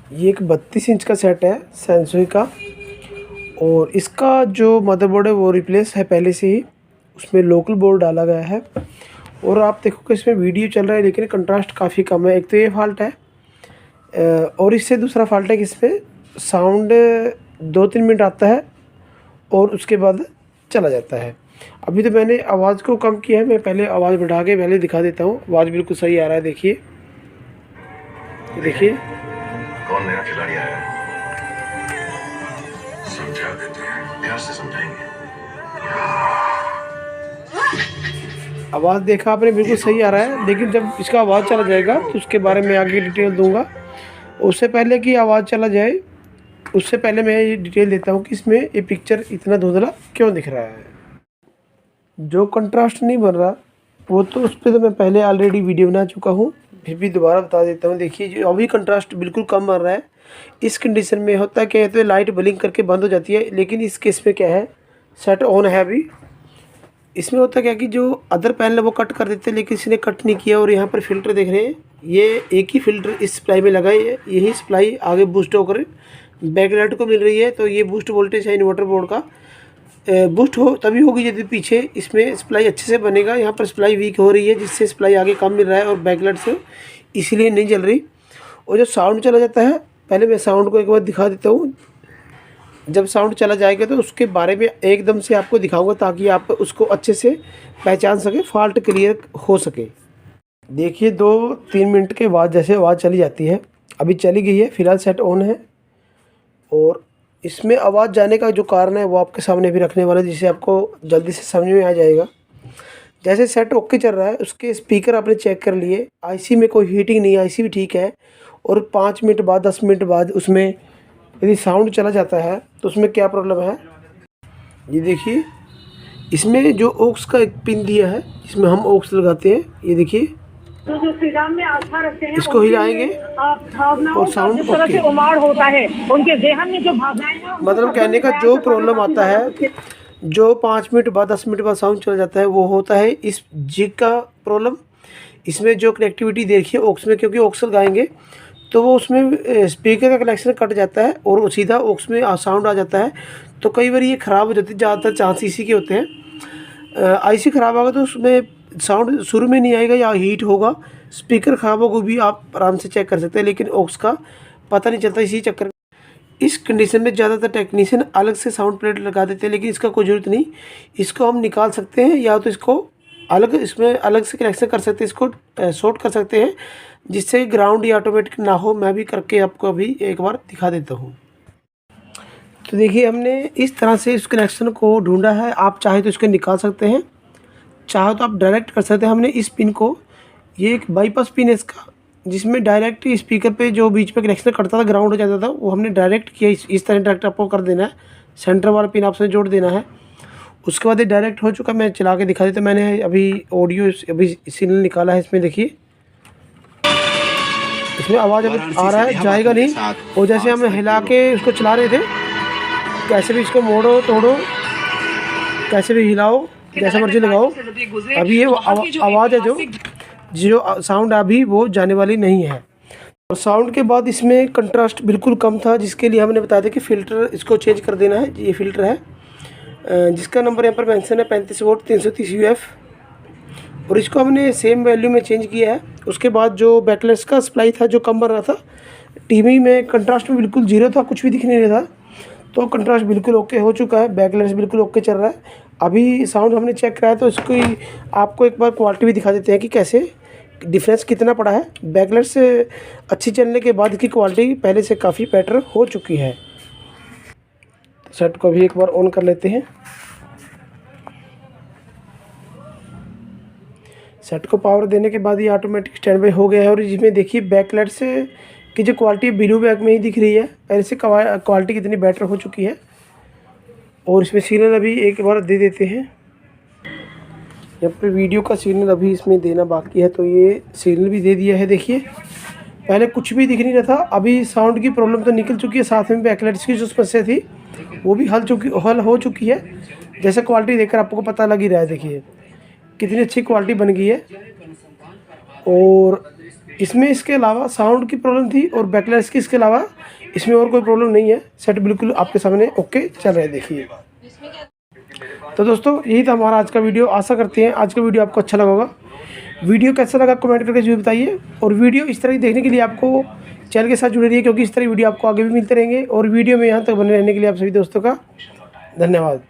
ये एक 32 इंच का सेट है सैमसंग का, और इसका जो मदरबोर्ड है वो रिप्लेस है पहले से ही, उसमें लोकल बोर्ड डाला गया है। और आप देखो कि इसमें वीडियो चल रहा है लेकिन कंट्रास्ट काफ़ी कम है। एक तो ये फॉल्ट है, और इससे दूसरा फॉल्ट है कि इसमें साउंड 2-3 मिनट आता है और उसके बाद चला जाता है। अभी तो मैंने आवाज़ को कम किया है, मैं पहले आवाज़ बढ़ा के पहले दिखा देता हूँ। आवाज़ बिल्कुल सही आ रहा है, देखिए देखिए। कौन नया खिलाड़ी आया है? समझा देते हैं, प्यार से समझाएंगे। आवाज़ देखा आपने, बिल्कुल सही आ रहा है, लेकिन जब इसका आवाज़ चला जाएगा तो उसके बारे में आगे डिटेल दूंगा। उससे पहले कि आवाज़ चला जाए, उससे पहले मैं ये डिटेल देता हूँ कि इसमें ये पिक्चर इतना धुंधला क्यों दिख रहा है। जो कंट्रास्ट नहीं बन रहा वो तो उस पर तो मैं पहले ऑलरेडी वीडियो बना चुका हूँ, फिर भी दोबारा बता देता हूँ। देखिए जो अभी कंट्रास्ट बिल्कुल कम बन रहा है। इस कंडीशन में होता क्या है, तो लाइट ब्लिंक करके बंद हो जाती है, लेकिन इस केस में क्या है, सेट ऑन है अभी। इसमें होता क्या कि जो अदर पैनल है वो कट कर देते हैं, लेकिन इसने कट नहीं किया। और यहाँ पर फिल्टर देख रहे हैं, ये एक ही फिल्टर इस सप्लाई में लगा है, यही सप्लाई आगे बूस्ट होकर बैकलाइट को मिल रही है। तो ये बूस्ट वोल्टेज है इन्वर्टर बोर्ड का। बूस्ट हो तभी होगी यदि पीछे इसमें सप्लाई अच्छे से बनेगा। यहाँ पर सप्लाई वीक हो रही है, जिससे सप्लाई आगे कम मिल रहा है और बैकलाइट से इसीलिए नहीं जल रही। और जब साउंड चला जाता है, पहले मैं साउंड को एक बार दिखा देता हूँ। जब साउंड चला जाएगा तो उसके बारे में एकदम से आपको दिखाऊंगा, ताकि आप उसको अच्छे से पहचान सके, फॉल्ट क्लियर हो सके। देखिए 2-3 मिनट के बाद जैसे आवाज़ चली जाती है, अभी चली गई है, फिलहाल सेट ऑन है। और इसमें आवाज़ जाने का जो कारण है वो आपके सामने भी रखने वाला है, जिससे आपको जल्दी से समझ में आ जाएगा। जैसे सेट ओके चल रहा है, उसके स्पीकर आपने चेक कर लिए, आईसी में कोई हीटिंग नहीं है, आईसी भी ठीक है। और 5 मिनट बाद 10 मिनट बाद उसमें यदि साउंड चला जाता है तो उसमें क्या प्रॉब्लम है, ये देखिए। इसमें जो ऑक्स का एक पिन दिया है, इसमें हम ऑक्स लगाते हैं, ये देखिए। तो जो श्री राम में आस्था रखते हैं, इसको हिलाएंगे और साउंड जिस तरह से उमाड़ होता है, उनके ज़हन में जो भावनाएं हैं, मतलब कहने का जो प्रॉब्लम आता है, जो 5 मिनट बाद 10 मिनट बाद साउंड चला जाता है, वो होता है इस जिग का प्रॉब्लम। इसमें जो कनेक्टिविटी देखिए ऑक्स में, क्योंकि ऑक्स लगाएंगे तो वो उसमें स्पीकर का कनेक्शन कट जाता है और वो सीधा ऑक्स में साउंड आ जाता है। तो कई बार ये ख़राब हो जाती है, ज़्यादातर चांस इसी के होते हैं। आईसी ख़राब होगा तो उसमें साउंड शुरू में नहीं आएगा या हीट होगा। स्पीकर ख़राब होगा भी आप आराम से चेक कर सकते हैं, लेकिन ऑक्स का पता नहीं चलता। इसी चक्कर इस कंडीशन में ज़्यादातर टेक्नीशियन अलग से साउंड प्लेट लगा देते हैं, लेकिन इसका कोई ज़रूरत नहीं। इसको हम निकाल सकते हैं, या तो इसको अलग, इसमें अलग से कनेक्शन कर सकते हैं, इसको शॉर्ट कर सकते हैं, जिससे ग्राउंड या ऑटोमेटिक ना हो। मैं भी करके आपको अभी एक बार दिखा देता हूँ। तो देखिए हमने इस तरह से इस कनेक्शन को ढूंढा है। आप चाहे तो इसको निकाल सकते हैं, चाहे तो आप डायरेक्ट कर सकते हैं। हमने इस पिन को, ये एक बाईपास पिन है इसका, जिसमें डायरेक्ट स्पीकर पे जो बीच में कनेक्शन कटता था, ग्राउंड हो जाता था, वो हमने डायरेक्ट किया। इस तरह डायरेक्ट आपको कर देना है, सेंटर वाला पिन आपसे जोड़ देना है। उसके बाद ये डायरेक्ट हो चुका। मैं चला के दिखा देता। मैंने अभी ऑडियो अभी सिग्नल निकाला है, इसमें देखिए, इसमें आवाज़ अभी आ रहा है, जाएगा नहीं। और जैसे हम हिला के उसको चला रहे थे, कैसे भी इसको मोड़ो तोड़ो, कैसे भी हिलाओ, जैसा मर्जी लगाओ, अभी ये आवाज़ है जो साउंड अभी वो जाने वाली नहीं है। और साउंड के बाद इसमें कंट्रास्ट बिल्कुल कम था, जिसके लिए हमने बताया था कि फ़िल्टर इसको चेंज कर देना है। ये फ़िल्टर है जिसका नंबर यहाँ पर मेंशन है 35 वोट 330 UF, और इसको हमने सेम वैल्यू में चेंज किया है। उसके बाद जो बैकलाइट्स का सप्लाई था जो कम बन रहा था, टीवी में कंट्रास्ट में बिल्कुल जीरो था, कुछ भी दिख नहीं रहा था, तो कंट्रास्ट बिल्कुल ओके हो चुका है। बैकलाइट्स बिल्कुल ओके चल रहा है। अभी साउंड हमने चेक कराया, तो इसको आपको एक बार क्वालिटी भी दिखा देते हैं कि कैसे डिफरेंस कितना पड़ा है। बैकलाइट्स अच्छी चलने के बाद इसकी क्वालिटी पहले से काफ़ी बेटर हो चुकी है। सेट को भी एक बार ऑन कर लेते हैं। सेट को पावर देने के बाद ये ऑटोमेटिक स्टैंड बाई हो गया है। और इसमें देखिए बैकलाइट्स की जो क्वालिटी ब्लू बैक में ही दिख रही है, पहले से क्वालिटी कितनी बेटर हो चुकी है। और इसमें सिग्नल अभी एक बार दे देते हैं। यहाँ पर वीडियो का सिग्नल अभी इसमें देना बाकी है, तो ये सिग्नल भी दे दिया है। देखिए पहले कुछ भी दिख नहीं रहा था, अभी साउंड की प्रॉब्लम तो निकल चुकी है, साथ में बैकलाइट्स की जो समस्या थी वो भी हल हो चुकी है। जैसे क्वालिटी देखकर आपको पता लग ही रहा है, देखिए कितनी अच्छी क्वालिटी बन गई है। और इसमें इसके अलावा साउंड की प्रॉब्लम थी और बैकलाइट्स की, इसके अलावा इसमें और कोई प्रॉब्लम नहीं है। सेट बिल्कुल आपके सामने ओके चल रहा है, देखिए। तो दोस्तों यही था हमारा आज का वीडियो। आशा करते हैं आज का वीडियो आपको अच्छा लगा होगा। वीडियो कैसा लगा कमेंट करके जरूर बताइए, और वीडियो इस तरह की देखने के लिए आपको चैनल के साथ जुड़े रहिए, क्योंकि इस तरह वीडियो आपको आगे भी मिलते रहेंगे। और वीडियो में यहाँ तक बने रहने के लिए आप सभी दोस्तों का धन्यवाद।